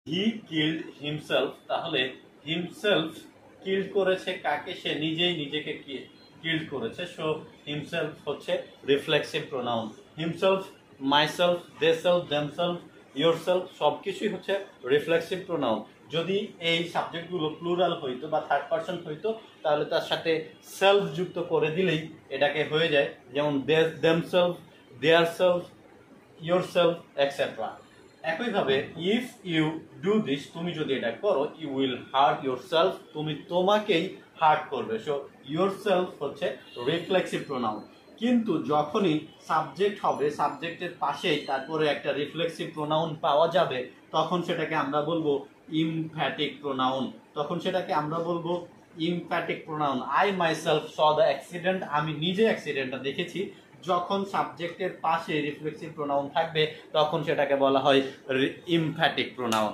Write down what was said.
He killed himself, তাহলে himself killed করেছে কাকে? সে নিজেই নিজেকে কিল্ড করেছে। সো হিমসেলফ হচ্ছে রিফ্লেক্সিভ প্রোনাউন। হিমসেলফ, মাইসেলফ, দে সেলফ, দেমসেলফ, ইয়োরসেলফ সব কিছুই হচ্ছে রিফ্লেক্সিভ প্রোনাউন। যদি এই সাবজেক্টগুলো প্লুরাল হইতো বা থার্ড পারসন হইতো তাহলে তার সাথে সেলফ যুক্ত করে দিলেই এটাকে হয়ে যায়, যেমন দেমসেলফ, দেয়ার সেলফ, yourself etc. একইভাবে ইফ ইউ ডু দিস, তুমি যদি এটা করো, ইউ উইল হার্ট yourself, তুমি তোমাকেই হার্ট করবে। সো yourself হচ্ছে রিফ্লেক্সিভ প্রোনাউন। কিন্তু যখনই সাবজেক্ট হবে, সাবজেক্টের পাশেই তারপরে একটা রিফ্লেক্সিভ প্রোনাউন পাওয়া যাবে, তখন সেটাকে আমরা বলবো ইমফ্যাটিক প্রোনাউন। তখন সেটাকে আমরা বলবো emphatic pronoun. I myself saw the accident, আমি নিজে অ্যাক্সিডেন্টটা দেখেছি। যখন সাবজেক্টের পাশে রিফ্লেক্সিভ প্রোনাউন থাকবে তখন সেটাকে বলা হয় ইমফ্যাটিক প্রোনাউন।